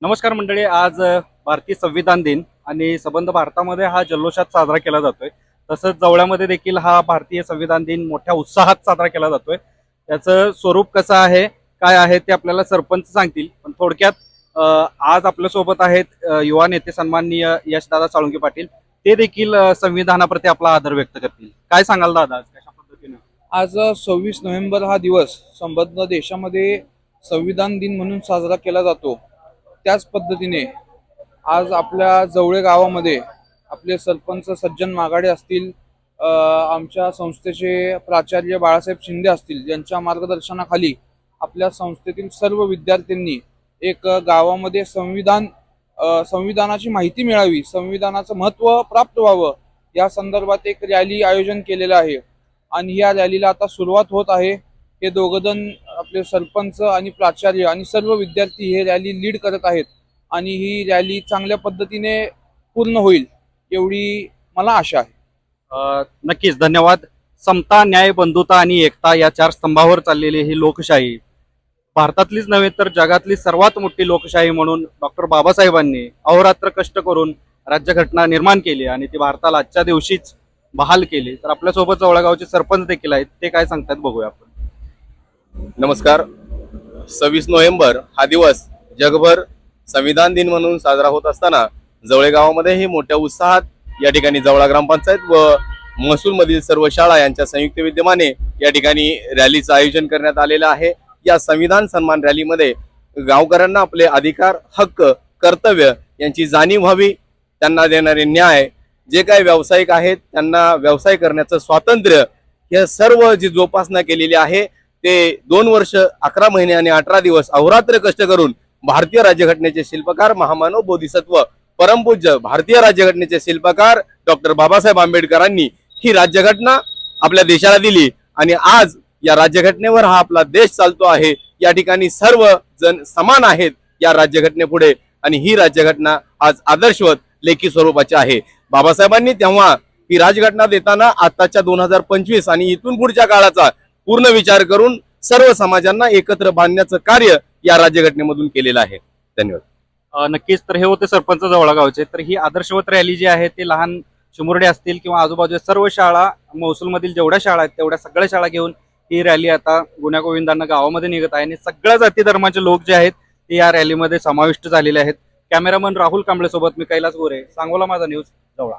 नमस्कार मंडळी. आज भारतीय संविधान दिन आणि संबंध भारतामध्ये हा जल्लोषात साजरा केला जातोय. तसंच जवळमध्ये देखील हा भारतीय संविधान दिन मोठ्या उत्साहात साजरा केला जातोय. त्याचं स्वरूप कसं आहे, काय आहे ते आपल्याला सरपंच सांगतील. पण थोडक्यात आज आपल्यासोबत आहेत युवा नेते सन्माननीय यशदादा साळुंके पाटील. ते देखील संविधानाप्रती आपला आदर व्यक्त करतील. काय सांगाल दादा, आज कशा पद्धतीने? आज 26 नोव्हेंबर हा दिवस संबंध देशामध्ये संविधान दिन म्हणून साजरा केला जातो. त्याच पद्धतीने आज आपल्या जवळे गावामध्ये आपले सरपंच सज्जन मागाडे असतील, आमच्या संस्थेचे प्राचार्य बाळासाहेब शिंदे असतील, यांच्या मार्गदर्शनाखाली आपल्या संस्थेतील सर्व विद्यार्थ्यांनी एक गावामध्ये संविधानाची माहिती मिळावी, संविधानाचं महत्त्व प्राप्त व्हावं या संदर्भात एक रॅली आयोजन केलेलं आहे. आणि या रॅलीला आता सुरुवात होत आहे. हे दोघजण आपले सरपंच आणि प्राचार्य आणि सर्व विद्यार्थी हे रॅली लीड करत आहेत आणि ही रॅली चांगल्या पद्धतीने पूर्ण होईल एवढी मला आशा आहे. नक्कीच धन्यवाद. समता, न्याय, बंधुता आणि एकता या चार स्तंभावर चाललेली ही लोकशाही भारतातलीच नव्हे तर जगातली सर्वात मोठी लोकशाही म्हणून डॉक्टर बाबासाहेबांनी अहोरात्र कष्ट करून राज्यघटना निर्माण केली आणि ती भारताला आजच्या दिवशीच बहाल केली. तर आपल्यासोबत जवळगावचे सरपंच देखील आहेत, ते काय सांगतात बघूया आपण. नमस्कार. 26 नोव्हेंबर हा दिवस जगभर संविधान दिन म्हणून साजरा होत असताना जवळे गावामध्येही मोठ्या उत्साहात या ठिकाणी जवळा ग्रामपंचायत व महसूल मधील सर्व शाळा यांच्या संयुक्त विद्यमाने या ठिकाणी रॅलीचं आयोजन करण्यात आलेलं आहे. या संविधान सन्मान रॅलीमध्ये गावकऱ्यांना आपले अधिकार, हक्क, कर्तव्य यांची जाणीव व्हावी, त्यांना देणारे न्याय, जे काही व्यावसायिक आहेत त्यांना व्यवसाय करण्याचं स्वातंत्र्य, हे सर्व जी जोपासना केलेली आहे ते 2 वर्ष 11 महिने आणि 18 दिवस अहोरात्र कष्ट करून भारतीय राज्यघटनेचे शिल्पकार, महामानव, बोधिसत्व, परमपूज्य भारतीय राज्यघटनेचे शिल्पकार डॉक्टर बाबासाहेब आंबेडकरांनी ही राज्यघटना आपल्या देशाला दिली आणि आज या राज्यघटनेवर हा आपला देश चालतो आहे. या ठिकाणी सर्व जण समान आहेत या राज्यघटनेपुढे आणि ही राज्यघटना आज आदर्शवत लेखी स्वरूपाची आहे. बाबासाहेबांनी तेव्हा ही राज्यघटना देताना आताच्या 2025 आणि इथून पुढच्या काळाचा पूर्ण विचार करून सर्व समाजांना एकत्र बांधण्याचं कार्य या राज्यघटनेमधून केलेलं आहे. धन्यवाद. नक्कीच. तर हे होते सरपंच जवळगावचे. तर ही आदर्शवत रॅली जी आहे ते लहान चिमुरडे असतील किंवा आजूबाजूच्या सर्व शाळा, महसूलमधील जेवढ्या शाळा आहेत तेवढ्या सगळ्या शाळा घेऊन ही रॅली आता गुण्यागोविंदांना गावामध्ये निघत आहे आणि सगळ्या जाती धर्माचे लोक जे आहेत ते या रॅलीमध्ये समाविष्ट झालेले आहेत. कॅमेरामन राहुल कांबळे सोबत मी कैलास गोरे, सांगोला माझा न्यूज, जवळा.